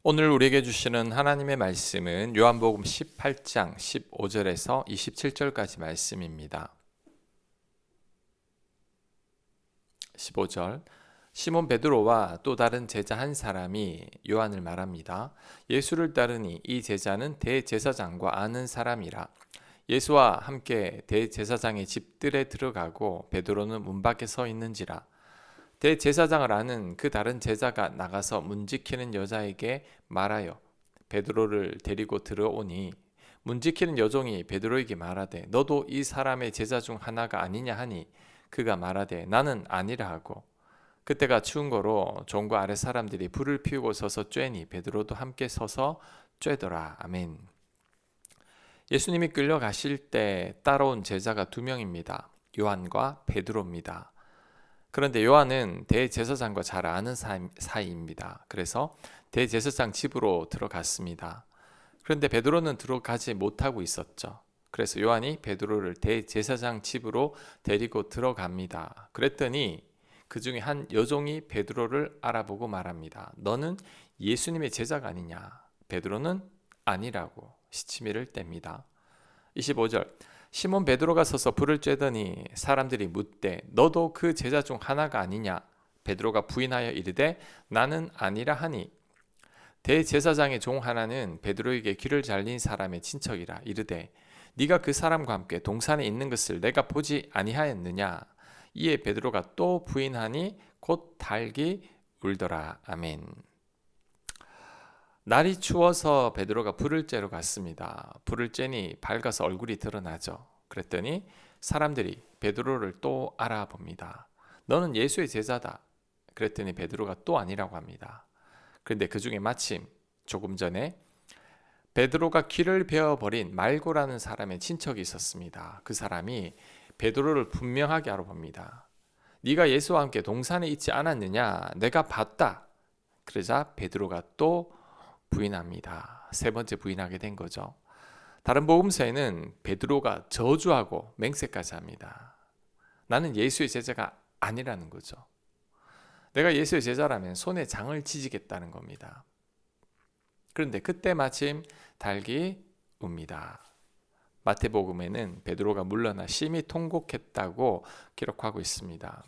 오늘 우리에게 주시는 하나님의 말씀은 요한복음 18장 15절에서 27절까지 말씀입니다. 15절 시몬 베드로와 또 다른 제자 한 사람이 요한을 말합니다. 예수를 따르니 이 제자는 대제사장과 아는 사람이라. 예수와 함께 대제사장의 집들에 들어가고 베드로는 문 밖에 서 있는지라. 대제사장을 아는 그 다른 제자가 나가서 문 지키는 여자에게 말하여 베드로를 데리고 들어오니 문 지키는 여종이 베드로에게 말하되 너도 이 사람의 제자 중 하나가 아니냐 하니 그가 말하되 나는 아니라 하고 그때가 추운 거로 종과 아래 사람들이 불을 피우고 서서 쬐니 베드로도 함께 서서 쬐더라. 아멘. 예수님이 끌려가실 때 따라온 제자가 두 명입니다. 요한과 베드로입니다. 그런데 요한은 대제사장과 잘 아는 사이입니다. 그래서 대제사장 집으로 들어갔습니다. 그런데 베드로는 들어가지 못하고 있었죠. 그래서 요한이 베드로를 대제사장 집으로 데리고 들어갑니다. 그랬더니 그 중에 한 여종이 베드로를 알아보고 말합니다. 너는 예수님의 제자가 아니냐? 베드로는 아니라고 시치미를 뗍니다. 25절 시몬 베드로가 서서 불을 쬐더니 사람들이 묻되 너도 그 제자 중 하나가 아니냐? 베드로가 부인하여 이르되 나는 아니라 하니 대제사장의 종 하나는 베드로에게 귀를 잘린 사람의 친척이라 이르되 네가 그 사람과 함께 동산에 있는 것을 내가 보지 아니하였느냐? 이에 베드로가 또 부인하니 곧 달기 울더라. 아멘. 날이 추워서 베드로가 불을 쬐러 갔습니다. 불을 쬐니 밝아서 얼굴이 드러나죠. 그랬더니 사람들이 베드로를 또 알아봅니다. 너는 예수의 제자다. 그랬더니 베드로가 또 아니라고 합니다. 그런데 그 중에 마침 조금 전에 베드로가 귀를 베어버린 말고라는 사람의 친척이 있었습니다. 그 사람이 베드로를 분명하게 알아봅니다. 네가 예수와 함께 동산에 있지 않았느냐? 내가 봤다. 그러자 베드로가 또 부인합니다. 세 번째 부인하게 된 거죠. 다른 복음서에는 베드로가 저주하고 맹세까지 합니다. 나는 예수의 제자가 아니라는 거죠. 내가 예수의 제자라면 손에 장을 치지겠다는 겁니다. 그런데 그때 마침 달기 웁니다. 마태복음에는 베드로가 물러나 심히 통곡했다고 기록하고 있습니다.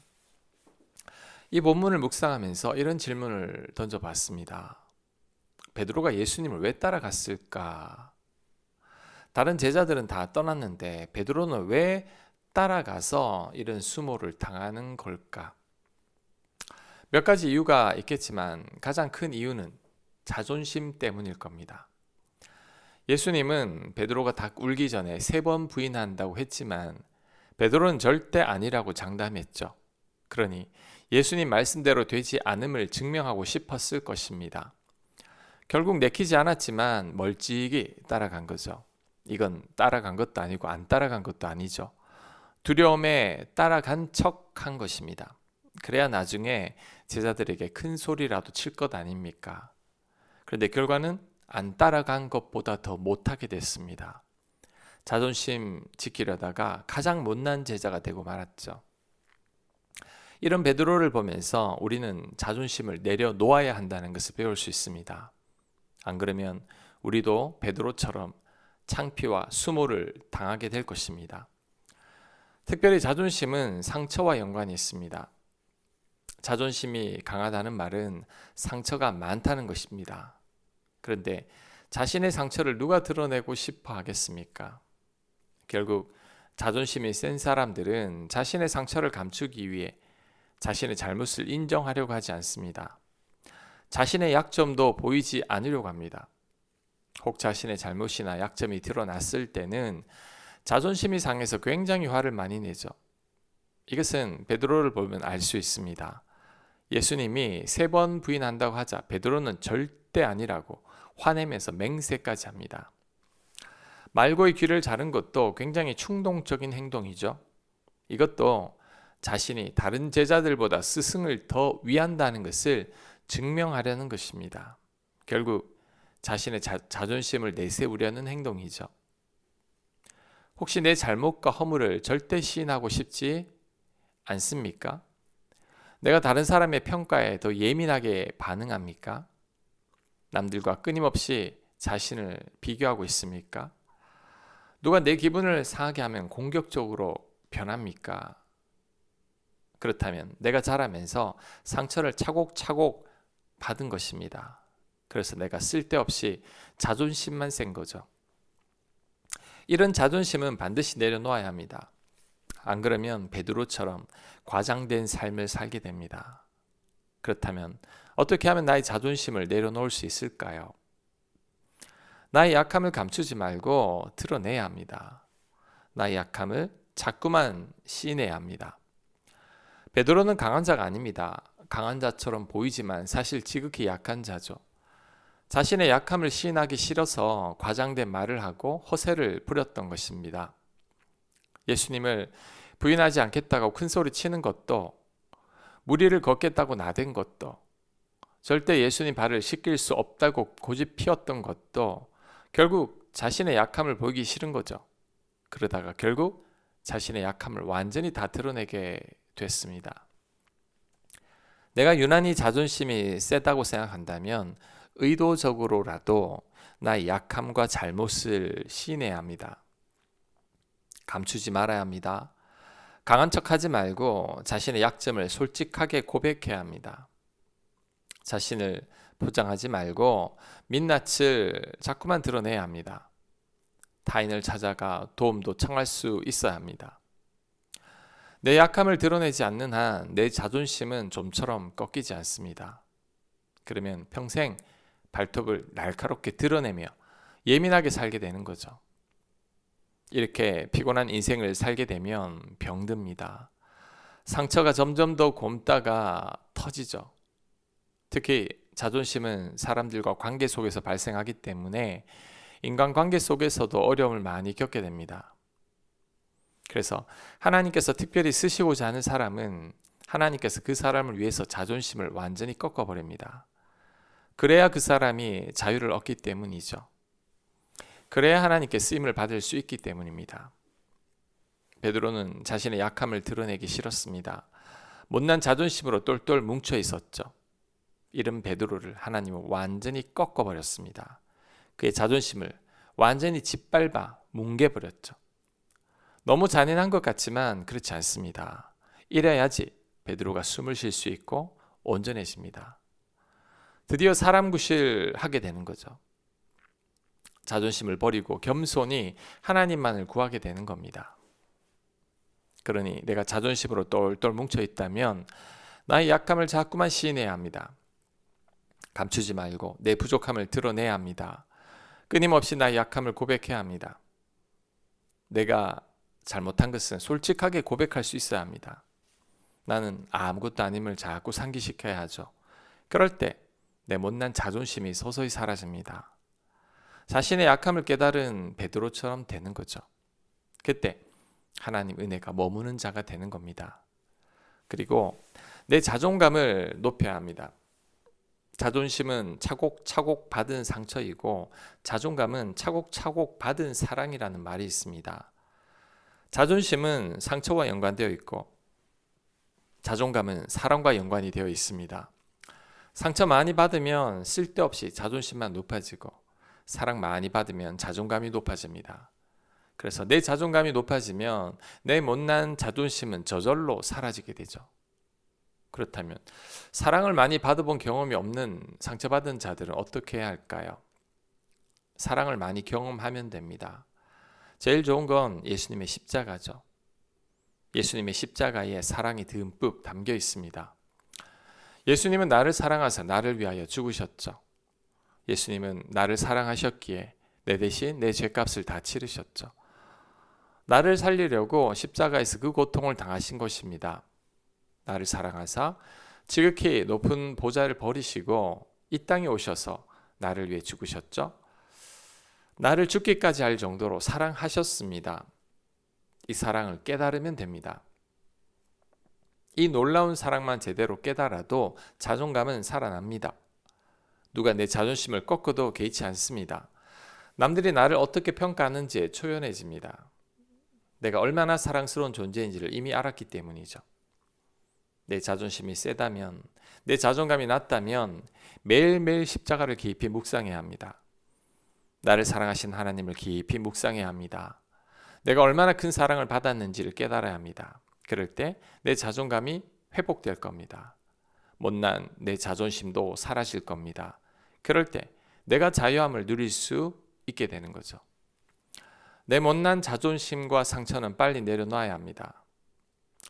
이 본문을 묵상하면서 이런 질문을 던져봤습니다. 베드로가 예수님을 왜 따라갔을까? 다른 제자들은 다 떠났는데 베드로는 왜 따라가서 이런 수모를 당하는 걸까? 몇 가지 이유가 있겠지만 가장 큰 이유는 자존심 때문일 겁니다. 예수님은 베드로가 닭 울기 전에 3번 부인한다고 했지만 베드로는 절대 아니라고 장담했죠. 그러니 예수님 말씀대로 되지 않음을 증명하고 싶었을 것입니다. 결국 내키지 않았지만 멀찍이 따라간 거죠. 이건 따라간 것도 아니고 안 따라간 것도 아니죠. 두려움에 따라간 척한 것입니다. 그래야 나중에 제자들에게 큰 소리라도 칠 것 아닙니까? 그런데 결과는 안 따라간 것보다 더 못하게 됐습니다. 자존심 지키려다가 가장 못난 제자가 되고 말았죠. 이런 베드로를 보면서 우리는 자존심을 내려놓아야 한다는 것을 배울 수 있습니다. 안 그러면 우리도 베드로처럼 창피와 수모를 당하게 될 것입니다. 특별히 자존심은 상처와 연관이 있습니다. 자존심이 강하다는 말은 상처가 많다는 것입니다. 그런데 자신의 상처를 누가 드러내고 싶어 하겠습니까? 결국 자존심이 센 사람들은 자신의 상처를 감추기 위해 자신의 잘못을 인정하려고 하지 않습니다. 자신의 약점도 보이지 않으려고 합니다. 혹 자신의 잘못이나 약점이 드러났을 때는 자존심이 상해서 굉장히 화를 많이 내죠. 이것은 베드로를 보면 알 수 있습니다. 예수님이 3번 부인한다고 하자 베드로는 절대 아니라고 화내면서 맹세까지 합니다. 말고의 귀를 자른 것도 굉장히 충동적인 행동이죠. 이것도 자신이 다른 제자들보다 스승을 더 위한다는 것을 증명하려는 것입니다. 결국 자신의 자존심을 내세우려는 행동이죠. 혹시 내 잘못과 허물을 절대 시인하고 싶지 않습니까? 내가 다른 사람의 평가에 더 예민하게 반응합니까? 남들과 끊임없이 자신을 비교하고 있습니까? 누가 내 기분을 상하게 하면 공격적으로 변합니까? 그렇다면 내가 자라면서 상처를 차곡차곡 받은 것입니다. 그래서 내가 쓸데없이 자존심만 센 거죠. 이런 자존심은 반드시 내려놓아야 합니다. 안 그러면 베드로처럼 과장된 삶을 살게 됩니다. 그렇다면 어떻게 하면 나의 자존심을 내려놓을 수 있을까요? 나의 약함을 감추지 말고 드러내야 합니다. 나의 약함을 자꾸만 시인해야 합니다. 베드로는 강한 자가 아닙니다. 강한 자처럼 보이지만 사실 지극히 약한 자죠. 자신의 약함을 시인하기 싫어서 과장된 말을 하고 허세를 부렸던 것입니다. 예수님을 부인하지 않겠다고 큰소리 치는 것도, 무리를 걷겠다고 나댄 것도, 절대 예수님 발을 씻길 수 없다고 고집 피웠던 것도 결국 자신의 약함을 보이기 싫은 거죠. 그러다가 결국 자신의 약함을 완전히 다 드러내게 됐습니다. 내가 유난히 자존심이 세다고 생각한다면 의도적으로라도 나의 약함과 잘못을 시인해야 합니다. 감추지 말아야 합니다. 강한 척하지 말고 자신의 약점을 솔직하게 고백해야 합니다. 자신을 포장하지 말고 민낯을 자꾸만 드러내야 합니다. 타인을 찾아가 도움도 청할 수 있어야 합니다. 내 약함을 드러내지 않는 한 내 자존심은 좀처럼 꺾이지 않습니다. 그러면 평생 발톱을 날카롭게 드러내며 예민하게 살게 되는 거죠. 이렇게 피곤한 인생을 살게 되면 병듭니다. 상처가 점점 더 곪다가 터지죠. 특히 자존심은 사람들과 관계 속에서 발생하기 때문에 인간관계 속에서도 어려움을 많이 겪게 됩니다. 그래서 하나님께서 특별히 쓰시고자 하는 사람은 하나님께서 그 사람을 위해서 자존심을 완전히 꺾어버립니다. 그래야 그 사람이 자유를 얻기 때문이죠. 그래야 하나님께 쓰임을 받을 수 있기 때문입니다. 베드로는 자신의 약함을 드러내기 싫었습니다. 못난 자존심으로 똘똘 뭉쳐 있었죠. 이런 베드로를 하나님은 완전히 꺾어버렸습니다. 그의 자존심을 완전히 짓밟아 뭉개버렸죠. 너무 잔인한 것 같지만 그렇지 않습니다. 이래야지 베드로가 숨을 쉴 수 있고 온전해집니다. 드디어 사람 구실하게 되는 거죠. 자존심을 버리고 겸손히 하나님만을 구하게 되는 겁니다. 그러니 내가 자존심으로 똘똘 뭉쳐 있다면 나의 약함을 자꾸만 시인해야 합니다. 감추지 말고 내 부족함을 드러내야 합니다. 끊임없이 나의 약함을 고백해야 합니다. 내가 잘못한 것은 솔직하게 고백할 수 있어야 합니다. 나는 아무것도 아님을 자꾸 상기시켜야 하죠. 그럴 때 내 못난 자존심이 서서히 사라집니다. 자신의 약함을 깨달은 베드로처럼 되는 거죠. 그때 하나님 은혜가 머무는 자가 되는 겁니다. 그리고 내 자존감을 높여야 합니다. 자존심은 차곡차곡 받은 상처이고 자존감은 차곡차곡 받은 사랑이라는 말이 있습니다. 자존심은 상처와 연관되어 있고 자존감은 사랑과 연관이 되어 있습니다. 상처 많이 받으면 쓸데없이 자존심만 높아지고 사랑 많이 받으면 자존감이 높아집니다. 그래서 내 자존감이 높아지면 내 못난 자존심은 저절로 사라지게 되죠. 그렇다면 사랑을 많이 받아본 경험이 없는 상처받은 자들은 어떻게 해야 할까요? 사랑을 많이 경험하면 됩니다. 제일 좋은 건 예수님의 십자가죠. 예수님의 십자가에 사랑이 듬뿍 담겨 있습니다. 예수님은 나를 사랑하사 나를 위하여 죽으셨죠. 예수님은 나를 사랑하셨기에 내 대신 내 죄값을 다 치르셨죠. 나를 살리려고 십자가에서 그 고통을 당하신 것입니다. 나를 사랑하사 지극히 높은 보좌를 버리시고 이 땅에 오셔서 나를 위해 죽으셨죠. 나를 죽기까지 할 정도로 사랑하셨습니다. 이 사랑을 깨달으면 됩니다. 이 놀라운 사랑만 제대로 깨달아도 자존감은 살아납니다. 누가 내 자존심을 꺾어도 개의치 않습니다. 남들이 나를 어떻게 평가하는지에 초연해집니다. 내가 얼마나 사랑스러운 존재인지를 이미 알았기 때문이죠. 내 자존심이 세다면, 내 자존감이 낮다면 매일매일 십자가를 깊이 묵상해야 합니다. 나를 사랑하신 하나님을 깊이 묵상해야 합니다. 내가 얼마나 큰 사랑을 받았는지를 깨달아야 합니다. 그럴 때 내 자존감이 회복될 겁니다. 못난 내 자존심도 사라질 겁니다. 그럴 때 내가 자유함을 누릴 수 있게 되는 거죠. 내 못난 자존심과 상처는 빨리 내려놔야 합니다.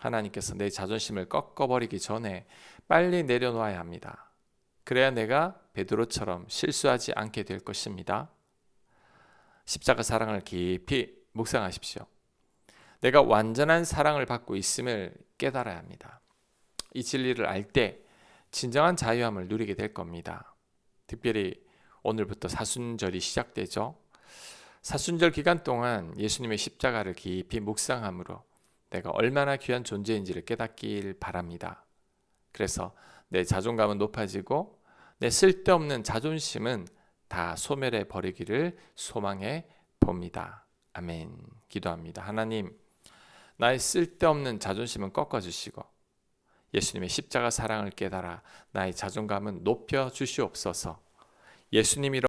하나님께서 내 자존심을 꺾어버리기 전에 빨리 내려놔야 합니다. 그래야 내가 베드로처럼 실수하지 않게 될 것입니다. 십자가 사랑을 깊이 묵상하십시오. 내가 완전한 사랑을 받고 있음을 깨달아야 합니다. 이 진리를 알 때 진정한 자유함을 누리게 될 겁니다. 특별히 오늘부터 사순절이 시작되죠. 사순절 기간 동안 예수님의 십자가를 깊이 묵상함으로 내가 얼마나 귀한 존재인지를 깨닫길 바랍니다. 그래서 내 자존감은 높아지고 내 쓸데없는 자존심은 다 소멸해 버리기를 소망해 봅니다. 아멘. 기도합니다. 하나님, 나의 쓸데없는 자존심은 꺾어주시고 예수님의 십자가 사랑을 깨달아 나의 자존감은 높여 주시옵소서. 예수님이